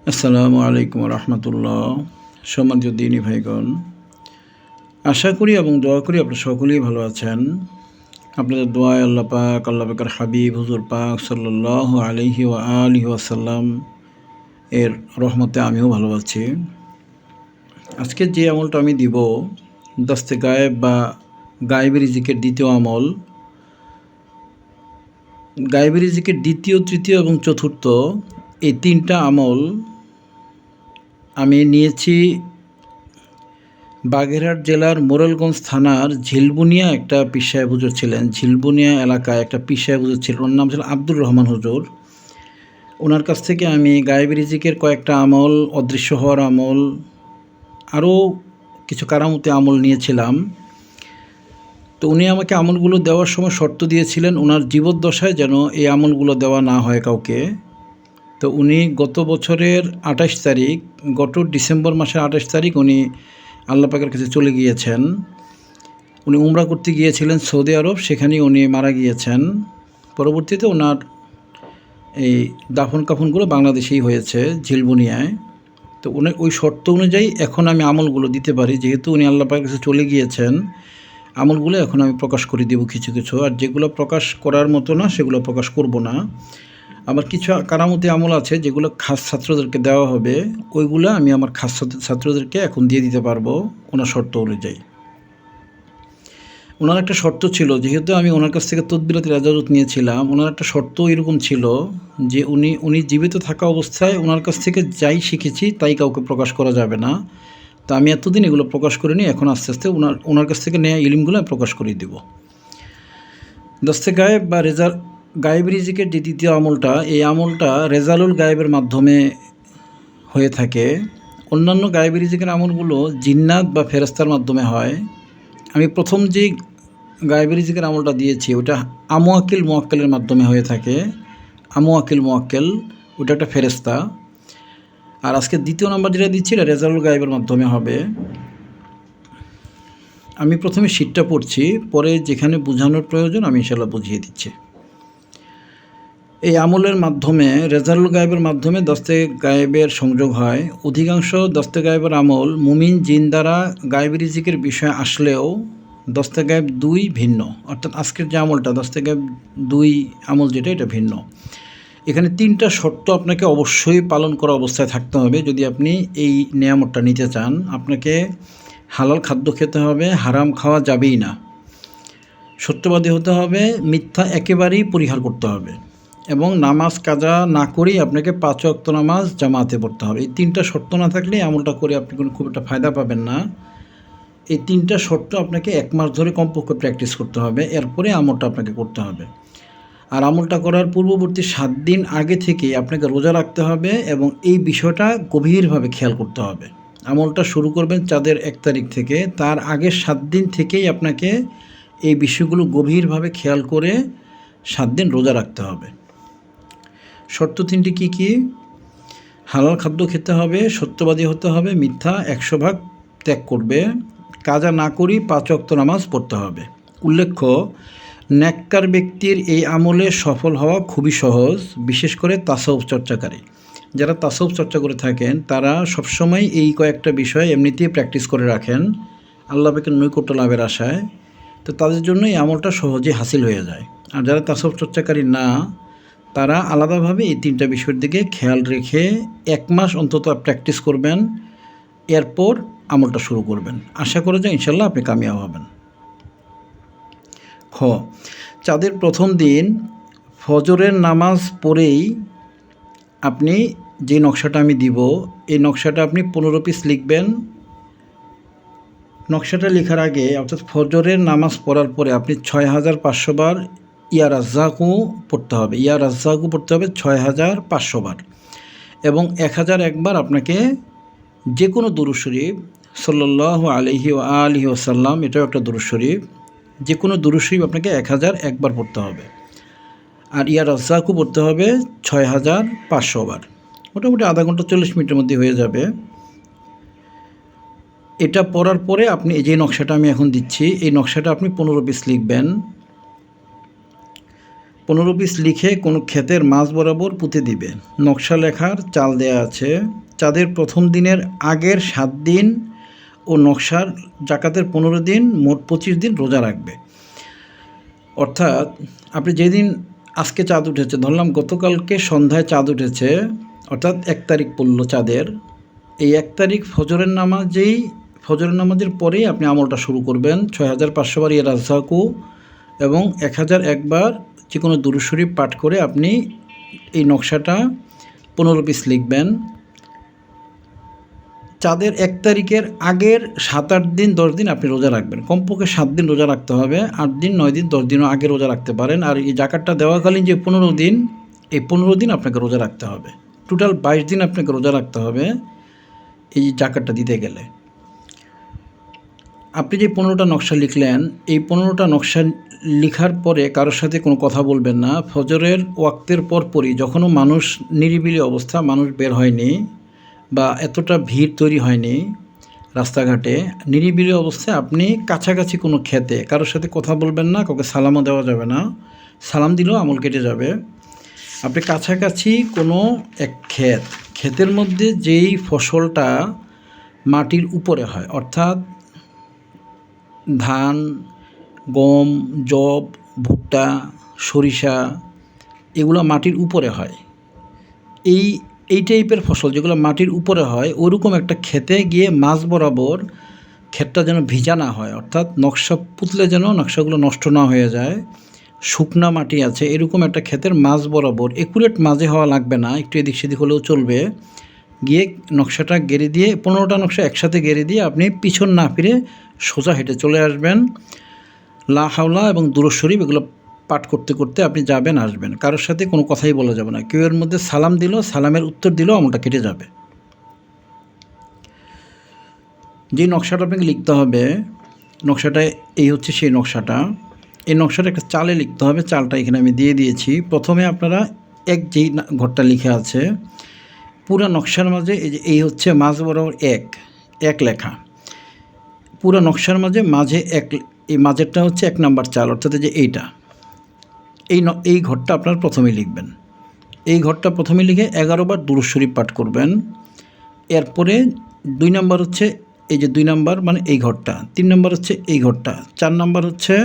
আসসালামু আলাইকুম রহমতুল্লাহ। সম্মানিত দিনী ভাইগণ, আশা করি এবং দোয়া করি আপনারা সকলেই ভালো আছেন। আপনাদের দোয়ায় আল্লাহ পাকের হাবিব হুজুর পাক সাল্লাল্লাহু আলাইহি ওয়া আলিহি ওয়াসাল্লাম এর রহমতে আমিও ভালো আছি। আজকে যে আমলটা আমি দিব, দস্তে গায়েব বা গায়েবী রিজিকের দ্বিতীয় আমল। গায়েবী রিজিকের দ্বিতীয়, তৃতীয় এবং চতুর্থ এই তিনটা আমল আমি নিয়েছি বাগেরহাট জেলার মোরেলগঞ্জ থানার ঝিলবুনিয়া একটা পীর সাহেব হুজুর ছিলেন। ঝিলবুনিয়া এলাকায় একটা পীর সাহেব হুজুর ছিলেন, ওনার নাম ছিল আব্দুর রহমান হুজুর। ওনার কাছ থেকে আমি গায়েবী রিজিকের কয়েকটা আমল, অদৃশ্য হওয়ার আমল, আরও কিছু কারামতি আমল নিয়েছিলাম। তো উনি আমাকে আমলগুলো দেওয়ার সময় শর্ত দিয়েছিলেন ওনার জীবদ্দশায় যেন এই আমলগুলো দেওয়া না হয় কাউকে। তো উনি গত বছরের 28 তারিখ, গত ডিসেম্বর মাসের 28 তারিখ উনি আল্লাহ পাকের কাছে চলে গিয়েছেন। উনি উমরা করতে গিয়েছিলেন সৌদি আরব, সেখানেই উনি মারা গিয়েছেন। পরবর্তীতে ওনার এই দাফন কাফনগুলো বাংলাদেশেই হয়েছে, ঝিলবুনিয়ায়। তো উনি ওই শর্ত অনুযায়ী এখন আমি আমলগুলো দিতে পারি, যেহেতু উনি আল্লাহ পাকের কাছে চলে গিয়েছেন। আমলগুলো এখন আমি প্রকাশ করে দেব কিছু কিছু, আর যেগুলো প্রকাশ করার মতো না সেগুলো প্রকাশ করব না। আবার কিছু কারামতি আমল আছে যেগুলো খাস ছাত্রদেরকে দেওয়া হবে, ওইগুলো আমি আমার খাস ছাত্রদেরকে এখন দিয়ে দিতে পারবো ওনার শর্ত অনুযায়ী। ওনার একটা শর্ত ছিল, যেহেতু আমি ওনার কাছ থেকে তদবিরাতের ইজাজত নিয়েছিলাম, ওনার একটা শর্ত এরকম ছিল যে উনি জীবিত থাকা অবস্থায় ওনার কাছ থেকে যাই শিখেছি তাই কাউকে প্রকাশ করা যাবে না। তা আমি এতদিন এগুলো প্রকাশ করিনি, এখন আস্তে আস্তে ওনার কাছ থেকে নেওয়া ইলমগুলো প্রকাশ করে দেব। দস্তে গায়েব বা গায়েব রিজিকের যে দ্বিতীয় আমলটা, এই আমলটা রেজালুল গায়েবের মাধ্যমে হয়ে থাকে। অন্যান্য গায়েব রিজিকের আমলগুলো জিন্নাত বা ফেরেস্তার মাধ্যমে হয়। আমি প্রথম যে গায়েব রিজিকের আমলটা দিয়েছি ওটা মোয়াক্কেলের মাধ্যমে হয়ে থাকে। মোয়াক্কেল ওটা একটা ফেরেস্তা। আর আজকে দ্বিতীয় নাম্বার যেটা দিচ্ছি এটা রেজালুল গায়েবের মাধ্যমে হবে। আমি প্রথমে শীটটা পড়ছি, পরে যেখানে বোঝানোর প্রয়োজন আমি ইনশাল্লাহ বুঝিয়ে দিচ্ছি। এই আমলের মাধ্যমে, রেজালুল গায়েবের মাধ্যমে দস্তে গায়েবের সংযোগ হয়। অধিকাংশ দস্তে গায়েবের আমল মুমিন জিন দ্বারা গায়েব রিজিকের বিষয় আসলেও দস্তে গায়েব 2 ভিন্ন। অর্থাৎ আজকের যে আমলটা দস্তে গায়েব 2 আমল যেটা, এটা ভিন্ন। এখানে 3টা শর্ত আপনাকে অবশ্যই পালন করা অবস্থায় থাকতে হবে যদি আপনি এই নিয়ামতটা নিতে চান। আপনাকে হালাল খাদ্য খেতে হবে, হারাম খাওয়া যাবেই না। সত্যবাদী হতে হবে, মিথ্যা একেবারেই পরিহার করতে হবে, এবং নামাজ কাজা না করেই আপনাকে 5 ওয়াক্ত নামাজ জামাতে পড়তে হবে। এই 3টা শর্ত না থাকলে আমলটা করে আপনি খুব একটা ফায়দা পাবেন না। এই 3টা শর্ত আপনাকে 1 মাস ধরে কমপক্ষে প্র্যাকটিস করতে হবে, এরপরে আমলটা আপনাকে করতে হবে। আর আমলটা করার পূর্ববর্তী 7 দিন আগে থেকেই আপনাকে রোজা রাখতে হবে এবং এই বিষয়টা গভীরভাবে খেয়াল করতে হবে। আমলটা শুরু করবেন চাঁদের 1 তারিখ থেকে, তার আগের 7 দিন থেকেই আপনাকে এই বিষয়গুলো গভীরভাবে খেয়াল করে 7 দিন রোজা রাখতে হবে। শর্ত 3টি কী কী? হালাল খাদ্য খেতে হবে, সত্যবাদী হতে হবে, মিথ্যা 100% ত্যাগ করবে, কাজা না করি 5 ওয়াক্ত নামাজ পড়তে হবে। উল্লেখ্য, নেককার ব্যক্তির এই আমলে সফল হওয়া খুবই সহজ, বিশেষ করে তাসাউফ চর্চাকারী। যারা তাসাউফ চর্চা করে থাকেন তারা সবসময় এই কয়েকটা বিষয় এমনিতেই প্র্যাকটিস করে রাখেন আল্লাহ পাকের নৈকট্য লাভের আশায়। তো তাদের জন্য এই আমলটা সহজে হাসিল হয়ে যায়। আর যারা তাসাউফ চর্চাকারী না, তারা আলাদাভাবে এই 3টা বিষয়ের দিকে খেয়াল রেখে 1 মাস অন্তত প্র্যাকটিস করবেন, এরপর আমলটা শুরু করবেন। আশা করা যায় ইনশাল্লাহ আপনি কামিয়াব হবেন। খ, চাঁদের প্রথম দিন ফজরের নামাজ পড়েই আপনি যে নকশাটা আমি দিব, এই নকশাটা আপনি 15 পিস লিখবেন। নকশাটা লেখার আগে অর্থাৎ ফজরের নামাজ পড়ার পরে আপনি 6500 বার ইয়া রাজ্জাকু পড়তে হবে। 6500 বার, এবং 1001 বার আপনাকে যে কোনো দুরূদ শরীফ সাল্লাল্লাহু আলাইহি ওয়া আলিহি ওয়াসাল্লাম, এটাও একটা দুরূদ শরীফ, যে কোনো দুরূদ শরীফ আপনাকে 1001 বার পড়তে হবে। আর ইয়া রাজ্জাকু পড়তে হবে 6500 বার। মোটামুটি আধা ঘন্টা 40 মিনিটের মধ্যে হয়ে যাবে। এটা পড়ার পরে আপনি এই যে নকশাটা আমি এখন দিচ্ছি, এই নকশাটা আপনি 15 পিস লিখবেন। 15 পিস লিখে কোনো ক্ষেতের মাঝ বরাবর পুঁতে দিবে। নকশা লেখার চাল দেয়া আছে। চাঁদের প্রথম দিনের আগের 7 দিন ও নকশার জাকাতের 15 দিন, মোট 25 দিন রোজা রাখবে। অর্থাৎ আপনি যেদিন আজকে চাঁদ উঠেছে, ধরলাম গতকালকে সন্ধ্যায় চাঁদ উঠেছে, অর্থাৎ 1 তারিখ পড়ল চাঁদের। এই 1 তারিখ ফজরের নামাজের পরেই আপনি আমলটা শুরু করবেন। 6500 বার ইয়া রাজ্জাকু এবং 1001 বার যে কোনো দুরূদ শরীফ পাঠ করে আপনি এই নকশাটা 15 পিস লিখবেন। চাঁদের 1 তারিখের আগের 7-8 দিন 10 দিন আপনি রোজা রাখবেন। কমপক্ষে 7 দিন রোজা রাখতে হবে, 8 দিন 9 দিন 10 দিনও আগে রোজা রাখতে পারেন। আর এই জাকাতটা দেওয়াকালীন যে 15 দিন, এই 15 দিন আপনাকে রোজা রাখতে হবে। টোটাল 22 দিন আপনাকে রোজা রাখতে হবে এই জাকাতটা দিতে গেলে। আপনি যে 15টা নকশা লিখলেন, এই 15টা নকশা লিখার পরে কারোর সাথে কোনো কথা বলবেন না। ফজরের ওয়াক্তের পরপরই, যখনও মানুষ নিরিবিলি অবস্থা, মানুষ বের হয়নি বা এতটা ভিড় তৈরি হয়নি রাস্তাঘাটে, নিরিবিলি অবস্থায় আপনি কাছাকাছি কোনো ক্ষেতে কারোর সাথে কথা বলবেন না, কাউকে সালামও দেওয়া যাবে না, সালাম দিলেও আমল কেটে যাবে। আপনি কাছাকাছি কোনো এক ক্ষেতের মধ্যে যেই ফসলটা মাটির উপরে হয়, অর্থাৎ ধান, গম, যব, ভুট্টা, সরিষা, এগুলো মাটির উপরে হয়, এই টাইপের ফসল যেগুলো মাটির উপরে হয়, ওরকম একটা ক্ষেতে গিয়ে মাঝ বরাবর ক্ষেতটা যেন ভিজা না হয়, অর্থাৎ নকশা পুতলে যেন নকশাগুলো নষ্ট না হয়ে যায়, শুকনা মাটি আছে এরকম একটা ক্ষেতের মাঝ বরাবর, একুরেট মাঝে হওয়া লাগবে না, একটু এদিক সেদিক হলেও চলবে, গিয়ে নকশাটা গেড়ে দিয়ে 15টা নকশা একসাথে গেড়ে দিয়ে আপনি পিছন না ফিরে সোজা হেঁটে চলে আসবেন। লা হাওলা এবং দুরূদ শরীফ এগুলো পাঠ করতে করতে আপনি যাবেন, আসবেন। কারোর সাথে কোনো কথাই বলা যাবে না। কেউ এর মধ্যে সালাম দিল, সালামের উত্তর দিলেও আমলটা কেটে যাবে। যে নকশাটা আপনাকে লিখতে হবে, নকশাটা এই হচ্ছে সেই নকশাটা। এই নকশাটা একটা চালে লিখতে হবে, চালটা এখানে আমি দিয়ে দিয়েছি। প্রথমে আপনারা যেই ঘরটা লিখে আছে, পুরো নকশার মাঝে এই হচ্ছে মাঝ বরাবর এক লেখা, পুরো নকশার মাঝে এই মাঝেরটা হচ্ছে 1 নাম্বার চাল, অর্থাৎ যে এইটা, এই ঘরটা আপনার প্রথমে লিখবেন। এই ঘরটা প্রথমে লিখে 11 বার দুরূদ শরীফ পাঠ করবেন। এরপরে 2 নাম্বার হচ্ছে এই যে 2 নাম্বার মানে এই ঘরটা, 3 নাম্বার হচ্ছে এই ঘরটা, 4 নাম্বার হচ্ছে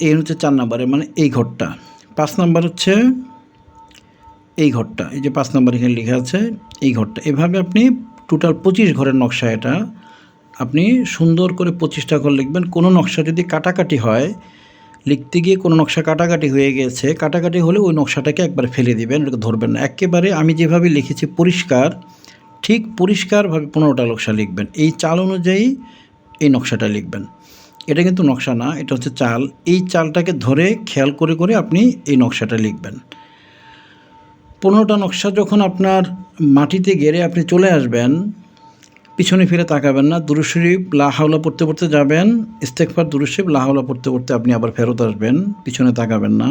এই হচ্ছে 4 নাম্বারে মানে এই ঘরটা, 5 নাম্বার হচ্ছে এই ঘরটা, এই যে 5 নাম্বার এখানে লেখা আছে এই ঘরটা। এভাবে আপনি টোটাল 25 ঘরের নকশা, এটা আপনি সুন্দর করে 25টা ঘর লিখবেন। কোনো নকশা যদি কাটাকাটি হয়, লিখতে গিয়ে কোনো নকশা কাটাকাটি হয়ে গেছে, কাটাকাটি হলে ওই নকশাটাকে একবার ফেলে দিবেন, ওটাকে ধরবেন না। একেবারে আমি যেভাবে লিখেছি ঠিক পরিষ্কারভাবে 15টা নকশা লিখবেন। এই চাল অনুযায়ী এই নকশাটা লিখবেন। এটা কিন্তু নকশা না, এটা হচ্ছে চাল। এই চালটাকে ধরে খেয়াল করে করে আপনি এই নকশাটা লিখবেন। 15টা নকশা যখন আপনার মাটিতে গেড়ে আপনি চলে আসবেন, পিছনে ফিরে তাকাবেন না, দুরূদ শরীফ লা হাওলা পড়তে পড়তে যাবেন, ইস্তেগফার দুরূদ শরীফ লা হাওলা পড়তে পড়তে আপনি আবার ফেরত আসবেন, পিছনে তাকাবেন না।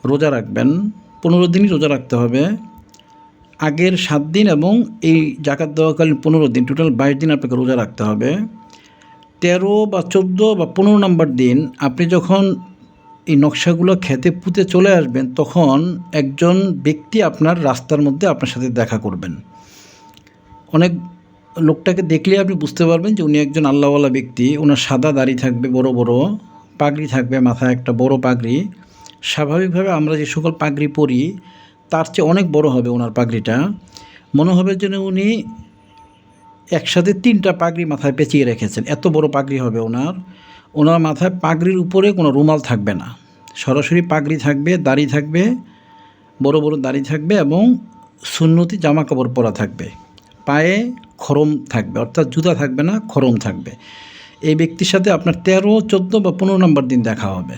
রোজা রাখবেন, 15 দিনই রোজা রাখতে হবে। আগের 7 দিন এবং এই জাকাত দেওয়াকালীন 15 দিন, টোটাল 22 দিন আপনাকে রোজা রাখতে হবে। 13 বা 14 বা 15 নম্বর দিন আপনি যখন এই নকশাগুলো খেতে পুঁতে চলে আসবেন, তখন একজন ব্যক্তি আপনার রাস্তার মধ্যে আপনার সাথে দেখা করবেন। অনেক লোকটাকে দেখলে আপনি বুঝতে পারবেন যে উনি একজন আল্লাহওয়ালা ব্যক্তি। ওনার সাদা দাড়ি থাকবে, বড় বড় পাগড়ি থাকবে, মাথায় একটা বড় পাগড়ি। স্বাভাবিকভাবে আমরা যে সকল পাগড়ি পরি তার চেয়ে অনেক বড় হবে ওনার পাগড়িটা। মনে হবে যেন উনি একসাথে 3টা পাগড়ি মাথায় পেঁচিয়ে রেখেছেন, এত বড় পাগড়ি হবে ওনার মাথায়। পাগড়ির উপরে কোনো রুমাল থাকবে না, সরাসরি পাগড়ি থাকবে, দাড়ি থাকবে, বড় বড় দাড়ি থাকবে এবং সুন্নতি জামা কাপড় পরা থাকবে। পায়ে খরম থাকবে, অর্থাৎ জুতা থাকবে না, খরম থাকবে। এই ব্যক্তির সাথে আপনার 13, 14 বা 15 নম্বর দিন দেখা হবে।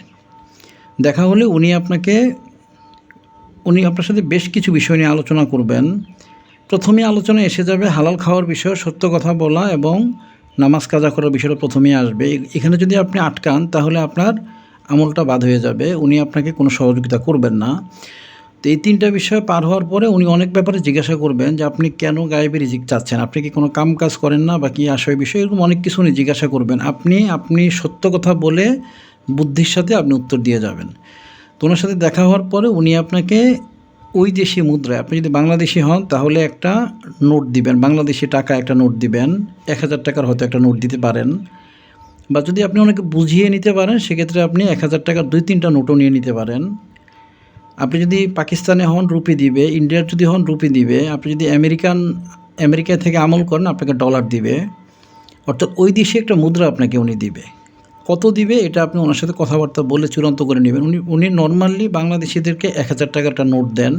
দেখা হলে উনি আপনার সাথে বেশ কিছু বিষয় নিয়ে আলোচনা করবেন। প্রথমে আলোচনায় এসে যাবে হালাল খাওয়ার বিষয়, সত্য কথা বলা এবং নামাজ কাজা করার বিষয়টা প্রথমেই আসবে। এখানে যদি আপনি আটকান তাহলে আপনার আমলটা বাদ হয়ে যাবে, উনি আপনাকে কোনো সহযোগিতা করবেন না। তো এই 3টা বিষয় পার হওয়ার পরে উনি অনেক ব্যাপারে জিজ্ঞাসা করবেন যে আপনি কেন গায়েবী রিজিক চাচ্ছেন, আপনি কি কোনো কাম কাজ করেন না বা কী আশয় বিষয়, এরকম অনেক কিছু উনি জিজ্ঞাসা করবেন। আপনি সত্য কথা বলে বুদ্ধির সাথে আপনি উত্তর দিয়ে যাবেন। তো ওনার সাথে দেখা হওয়ার পরে উনি আপনাকে ওই দেশি মুদ্রায়, আপনি যদি বাংলাদেশি হন তাহলে একটা নোট দিবেন, বাংলাদেশি টাকা একটা নোট দিবেন, 1000 টাকার হয়তো একটা নোট দিতে পারেন। বা যদি আপনি ওনাকে বুঝিয়ে নিতে পারেন সেক্ষেত্রে আপনি 1000 টাকার 2-3টা নোটও নিয়ে নিতে পারেন। আপনি যদি পাকিস্তানে হন রুপি দিবে, ইন্ডিয়ার যদি হন রুপি দিবে, আপনি যদি আমেরিকা থেকে আমল করেন আপনাকে ডলার দিবে। অর্থাৎ ওই দেশে একটা মুদ্রা আপনাকে উনি দিবে। কত দিবে এটা আপনি ওনার সাথে কথাবার্তা বলে চূড়ান্ত করে নেবেন। উনি নর্মালি বাংলাদেশিদেরকে 1000 টাকার একটা নোট দেন।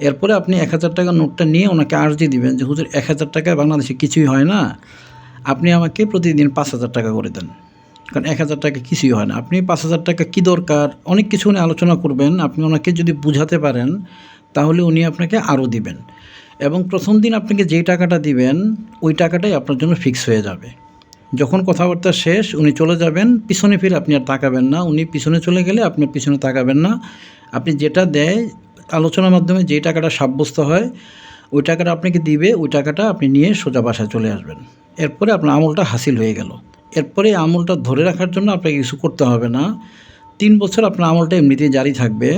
এরপরে আপনি 1000 টাকার নোটটা নিয়ে ওনাকে আর্জি দিবেন যে হুজুর 1000 টাকায় বাংলাদেশে কিছুই হয় না, আপনি আমাকে প্রতিদিন 5000 টাকা করে দেন। কারণ 1000 টাকা কিছুই হয় না। আপনি 5000 টাকা কী দরকার অনেক কিছু উনি আলোচনা করবেন। আপনি ওনাকে যদি বুঝাতে পারেন তাহলে উনি আপনাকে আরও দিবেন। এবং প্রথম দিন আপনাকে যেই টাকাটা দিবেন ওই টাকাটাই আপনার জন্য ফিক্স হয়ে যাবে। যখন কথাবার্তা শেষ উনি চলে যাবেন, পিছনে ফিরে আপনি আর তাকাবেন না। উনি পিছনে চলে গেলে আপনি পিছনে তাকাবেন না। আপনি যেটা দেয় আলোচনার মাধ্যমে যেই টাকাটা সাব্যস্ত হয় ওই টাকাটা আপনাকে দিবে, ওই টাকাটা আপনি নিয়ে সোজা বাসায় চলে আসবেন। এরপরে আপনার আমলটা হাসিল হয়ে গেল। এরপরে আমলটা ধরে রাখার জন্য আপনাকে কিছু করতে হবে না। 3 বছর আপনার আমলটা এমনিতেই জারি থাকবে।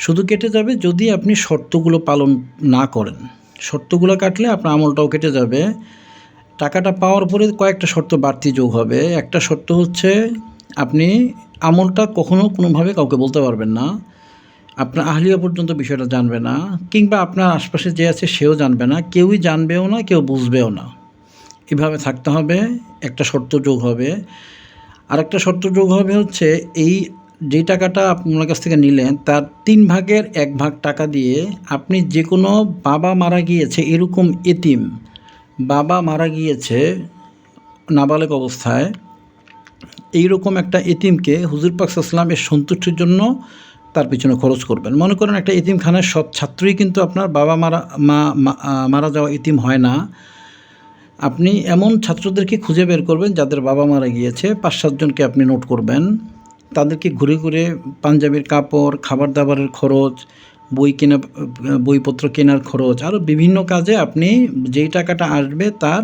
শুধু কেটে যাবে যদি আপনি শর্তগুলো পালন না করেন। শর্তগুলো কাটলে আপনার আমলটাও কেটে যাবে। টাকাটা পাওয়ার পরে কয়েকটা শর্ত বাড়তি যোগ হবে। একটা শর্ত হচ্ছে আপনি আমলটা কখনও কোনোভাবে কাউকে বলতে পারবেন না। আপনার আহলিয়া পর্যন্ত বিষয়টা জানবে না, কিংবা আপনার আশপাশে যে আছে সেও জানবে না, কেউই জানবেও না, কেউ বুঝবেও না। এভাবে থাকতে হবে। একটা শর্ত যোগ হবে। আরেকটা শর্ত যোগ হবে হচ্ছে এই যে টাকাটা আপনার কাছ থেকে নিলেন তার 3 ভাগের 1 ভাগ টাকা দিয়ে আপনি যে কোনো বাবা মারা গিয়েছে এরকম এতিম, বাবা মারা গিয়েছে নাবালেগ অবস্থায়, এইরকম একটা এতিমকে হুজুর পাক সাল্লাল্লাহু আলাইহি ওয়াসাল্লামের সন্তুষ্টির জন্য তার পিছনে খরচ করবেন। মনে করেন একটা এতিমখানার সব ছাত্রই কিন্তু আপনার বাবা মারা যাওয়া এতিম হয় না। আপনি এমন ছাত্রদেরকে খুঁজে বের করবেন যাদের বাবা মারা গিয়েছে, 5-7 জনকে আপনি নোট করবেন। তাদেরকে ঘুরে ঘুরে পাঞ্জাবির কাপড়, খাবার দাবারের খরচ, বইপত্র কেনার খরচ, আরও বিভিন্ন কাজে আপনি যেই টাকাটা আসবে তার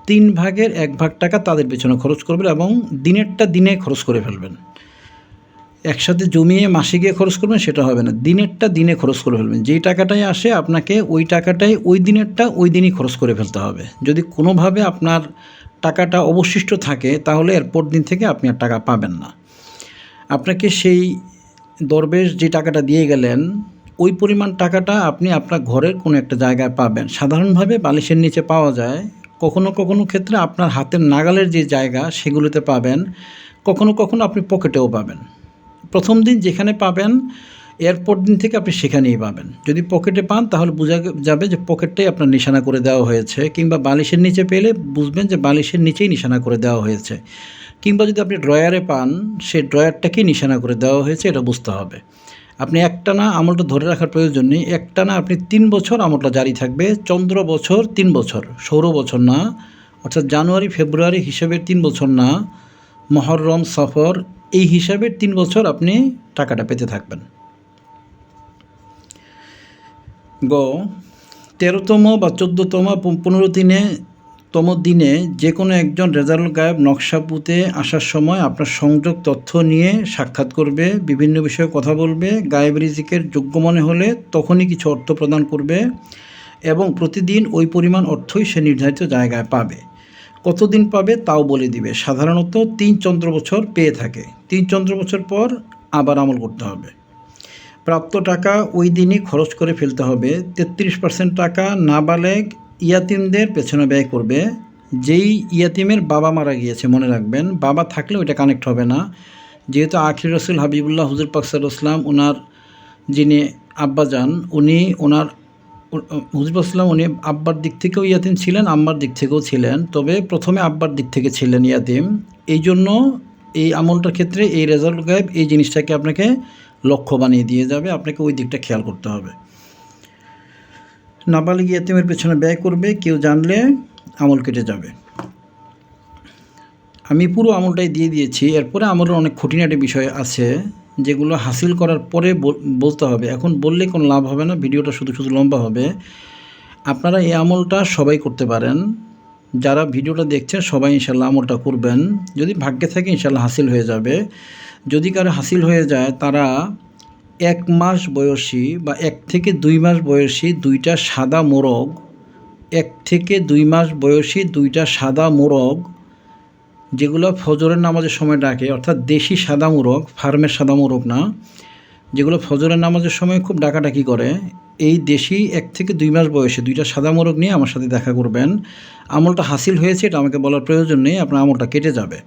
3 ভাগের 1 ভাগ টাকা তাদের পেছনে খরচ করবেন এবং দিনেরটা দিনে খরচ করে ফেলবেন। একসাথে জমিয়ে মাসে গিয়ে খরচ করবেন সেটা হবে না, দিনেরটা দিনে খরচ করে ফেলবেন। যেই টাকাটাই আসে আপনাকে ওই টাকাটাই ওই দিনেরটা ওই দিনই খরচ করে ফেলতে হবে। যদি কোনোভাবে আপনার টাকাটা অবশিষ্ট থাকে তাহলে এরপর দিন থেকে আপনি আর টাকা পাবেন না। আপনাকে সেই দরবেশ যে টাকাটা দিয়ে গেলেন ওই পরিমাণ টাকাটা আপনি আপনার ঘরের কোনো একটা জায়গায় পাবেন। সাধারণভাবে বালিশের নিচে পাওয়া যায়, কখনো কখনো ক্ষেত্রে আপনার হাতের নাগালের যে জায়গা সেগুলোতে পাবেন, কখনো কখনো আপনি পকেটেও পাবেন। প্রথম দিন যেখানে পাবেন এরপর দিন থেকে আপনি সেখানেই পাবেন। যদি পকেটে পান তাহলে বোঝা যাবে যে পকেটটাই আপনার নিশানা করে দেওয়া হয়েছে, কিংবা বালিশের নিচে পেলে বুঝবেন যে বালিশের নিচেই নিশানা করে দেওয়া হয়েছে, কিংবা যদি আপনি ড্রয়ারে পান সেই ড্রয়ারটাকেই নিশানা করে দেওয়া হয়েছে, এটা বুঝতে হবে। আপনি একটানা আমলটা ধরে রাখার প্রয়োজন নেই। একটানা আপনি 3 বছর আমলটা জারি থাকবে। চন্দ্র বছর 3 বছর, সৌর বছর না, অর্থাৎ জানুয়ারি ফেব্রুয়ারি হিসাবের 3 বছর না, মহররম সফর এই হিসাবের 3 বছর আপনি টাকাটা পেতে থাকবেন। 13তম বা 14তম 15তম দিনে যে কোনো একজন রেজাউল গায়েব নকশাপুতে আসার সময় আপনার সংযোগ তথ্য নিয়ে সাক্ষাৎ করবে, বিভিন্ন বিষয়ে কথা বলবে, গায়েব রিজিকের যোগ্য মনে হলে তখনই কিছু অর্থ প্রদান করবে এবং প্রতিদিন ওই পরিমাণ অর্থই সে নির্ধারিত জায়গায় পাবে। কতদিন পাবে তাও বলে দিবে। সাধারণত 3 চন্দ্র বছর পেয়ে থাকে। 3 চন্দ্র বছর পর আবার আমল করতে হবে। প্রাপ্ত টাকা ওই দিনই খরচ করে ফেলতে হবে। 33% টাকা নাবালেগ ইয়াতিমদের পেছনে ব্যয় করবে। যেই ইয়াতিমের বাবা মারা গিয়েছে, মনে রাখবেন বাবা থাকলে ওইটা কানেক্ট হবে না। যেহেতু আখির রসুল হাবিবুল্লাহ হুজুর পাক সাল্লাল্লাহু আলাইহি ওয়াসাল্লাম ওনার যিনি আব্বাজান উনি ওনার হুজুর পাক সাল্লাম উনি আব্বার দিক থেকেও ইয়াতিম ছিলেন, আম্মার দিক থেকেও ছিলেন, তবে প্রথমে আব্বার দিক থেকে ছিলেন ইয়াতিম। এই জন্য এই আমলটার ক্ষেত্রে এই রেজাউল গায়েব এই জিনিসটাকে আপনাকে লক্ষ্য বানিয়ে দিয়ে যাবে। আপনাকে ওই দিকটা খেয়াল করতে হবে। নাবালিগ ইয়াতিমের পেছনে ব্যয় করবে, কেউ জানলে আমল কেটে যাবে। আমি পুরো আমলটাই দিয়ে দিয়েছি। এরপরে আমলের অনেক খুঁটিনাটি বিষয় আছে যেগুলো হাসিল করার পরে বলতে হবে। এখন বললে কোনো লাভ হবে না, ভিডিওটা শুধু শুধু লম্বা হবে। আপনারা এই আমলটা সবাই করতে পারেন। যারা ভিডিওটা দেখছেন সবাই ইনশাল্লাহ আমলটা করবেন। যদি ভাগ্যে থাকে ইনশাল্লাহ হাসিল হয়ে যাবে। যদি কারো হাসিল হয়ে যায় তারা 1 মাস বয়সী বা 1 থেকে 2 মাস বয়সী 2টা সাদা মোরগ, 1 থেকে 2 মাস বয়সী 2টা সাদা মোরগ যেগুলো ফজরের নামাজের সময় ডাকে, অর্থাৎ দেশি সাদা মোরগ, ফার্মের সাদা মোরগ না, যেগুলো ফজরের নামাজের সময় খুব ডাকাডাকি করে, এই দেশি 1 থেকে 2 মাস বয়সে 2টা সাদা মোরগ নিয়ে আমার সাথে দেখা করবেন। আমলটা হাসিল হয়েছে এটা আমাকে বলার প্রয়োজন নেই, আপনার আমলটা কেটে যাবে।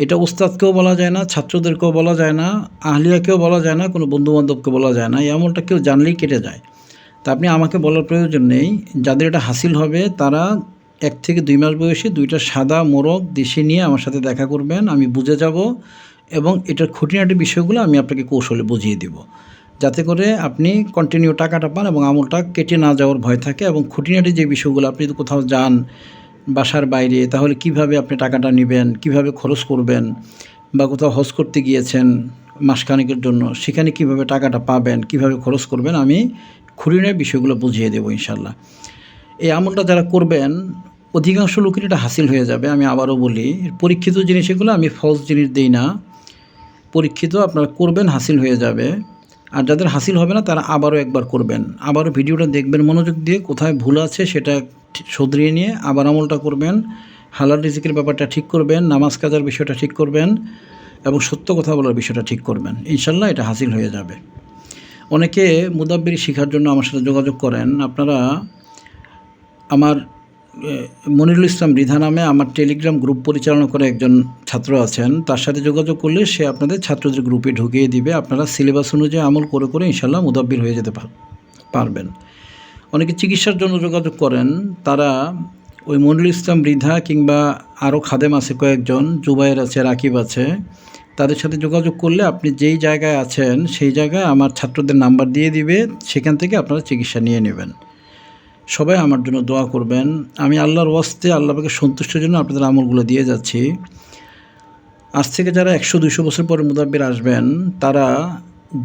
এটা উস্তাদকেও বলা যায় না, ছাত্রদেরকেও বলা যায় না, আহলিয়াকেও বলা যায় না, কোনো বন্ধুবান্ধবকে বলা যায় না। এই আমলটা কেউ জানলেই কেটে যায়। তা আপনি আমাকে বলার প্রয়োজন নেই। যাদের এটা হাসিল হবে তারা 1 থেকে 2 মাস বয়সী 2টা সাদা মোরগ দেশি নিয়ে আমার সাথে দেখা করবেন। আমি বুঝে যাব এবং এটার খুঁটিনাটি বিষয়গুলো আমি আপনাকে কৌশলে বুঝিয়ে দেব, যাতে করে আপনি কন্টিনিউ টাকাটা পান এবং আমলটা কেটে না যাওয়ার ভয় থাকে। এবং খুঁটিনাটি যে বিষয়গুলো, আপনি যদি কোথাও যান বাসার বাইরে, তাহলে কিভাবে আপনি টাকাটা নেবেন, কিভাবে খরচ করবেন, বা কোথাও হজ করতে গিয়েছেন মাসখানেকের জন্য, সেখানে কিভাবে টাকাটা পাবেন, কিভাবে খরচ করবেন, আমি খুঁটিনাটি বিষয়গুলো বুঝিয়ে দেবো ইনশাল্লাহ। এই আমলটা যারা করবেন অধিকাংশ লোকের এটা হাসিল হয়ে যাবে। আমি আবারও বলি, পরীক্ষিত জিনিস এগুলো, আমি ফলস জিনিস দিই না। পরীক্ষিত, আপনারা করবেন, হাসিল হয়ে যাবে। আর যাদের হাসিল হবে না তারা আবারও একবার করবেন, আবারও ভিডিওটা দেখবেন মনোযোগ দিয়ে, কোথায় ভুল আছে সেটা শুধরিয়ে নিয়ে আবার আমলটা করবেন। হালাল রিজিকের ব্যাপারটা ঠিক করবেন, নামাজ কাজার বিষয়টা ঠিক করবেন এবং সত্য কথা বলার বিষয়টা ঠিক করবেন। ইনশাল্লাহ এটা হাসিল হয়ে যাবে। অনেকে মুদাব্বির শেখার জন্য আমার সাথে যোগাযোগ করেন। আপনারা আমার মনিরুল ইসলাম রিধা নামে আমার টেলিগ্রাম গ্রুপ পরিচালনা করে একজন ছাত্র আছেন, তার সাথে যোগাযোগ করলে সে আপনাদের ছাত্রদের গ্রুপে ঢুকিয়ে দিবে। আপনারা সিলেবাস অনুযায়ী আমল করে করে ইনশাল্লাহ মুদাব্বির হয়ে যেতে পারবেন। অনেকে চিকিৎসার জন্য যোগাযোগ করেন, তারা ওই মনিরুল ইসলাম রিধা কিংবা আরও খাদেম আছে কয়েকজন, জুবাইর আছে, রাকিব আছে, তাদের সাথে যোগাযোগ করলে আপনি যেই জায়গায় আছেন সেই জায়গায় আমার ছাত্রদের নাম্বার দিয়ে দিবে, সেখান থেকে আপনারা চিকিৎসা নিয়ে নেবেন। সবাই আমার জন্য দোয়া করবেন। আমি আল্লাহর ওয়াস্তে আল্লাহকে সন্তুষ্টের জন্য আপনাদের আমলগুলো দিয়ে যাচ্ছি। আজ থেকে যারা 100-200 বছর পরে মুদাব্বির আসবেন, তারা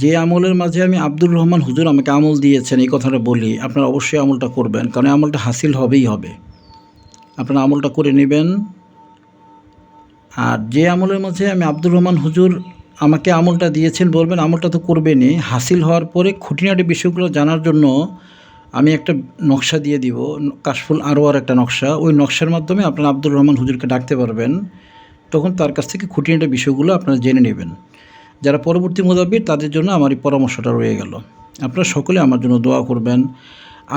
যে আমলের মাঝে আমি আব্দুর রহমান হুজুর আমাকে আমল দিয়েছেন এই কথাটা বলি, আপনারা অবশ্যই আমলটা করবেন, কারণ আমলটা হাসিল হবেই হবে। আপনারা আমলটা করে নেবেন। আর যে আমলের মাঝে আমি আব্দুর রহমান হুজুর আমাকে আমলটা দিয়েছেন বলবেন, আমলটা তো করবেনই, হাসিল হওয়ার পরে খুঁটিনাটি বিষয়গুলো জানার জন্য আমি একটা নকশা দিয়ে দিব, কাশফুল আরওয়ার একটা নকশা। ওই নকশার মাধ্যমে আপনারা আব্দুর রহমান হুজুরকে ডাকতে পারবেন, তখন তার কাছ থেকে খুঁটিনাটি বিষয়গুলো আপনারা জেনে নেবেন। যারা পরবর্তী মুদাব্বির তাদের জন্য আমার এই পরামর্শটা রয়ে গেল। আপনারা সকলে আমার জন্য দোয়া করবেন।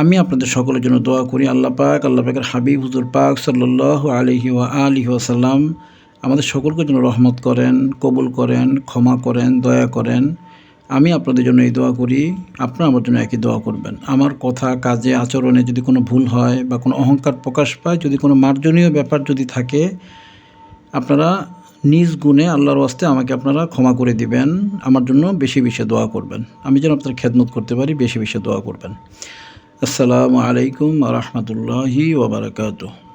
আমি আপনাদের সকলের জন্য দোয়া করি। আল্লাহ পাকের হাবিব হুজুর পাক সাল্লাল্লাহু আলাইহি ওয়া আলিহি ওয়াসাল্লাম আমাদের সকলকে জন্য রহমত করেন, কবুল করেন, ক্ষমা করেন, দয়া করেন। আমি আপনাদের জন্য এই দোয়া করি, আপনারা আমার জন্য একই দোয়া করবেন। আমার কথা, কাজে, আচরণে যদি কোনো ভুল হয় বা কোনো অহংকার প্রকাশ পায়, যদি কোনো মার্জনীয় ব্যাপার যদি থাকে, আপনারা নিজ গুণে আল্লাহর ওয়াস্তে আমাকে আপনারা ক্ষমা করে দিবেন। আমার জন্য বেশি বেশি দোয়া করবেন, আমি যেন আপনার খেদমত করতে পারি, বেশি বেশি দোয়া করবেন। আসসালামু আলাইকুম ওয়া রাহমাতুল্লাহি ওয়া বারাকাতুহু।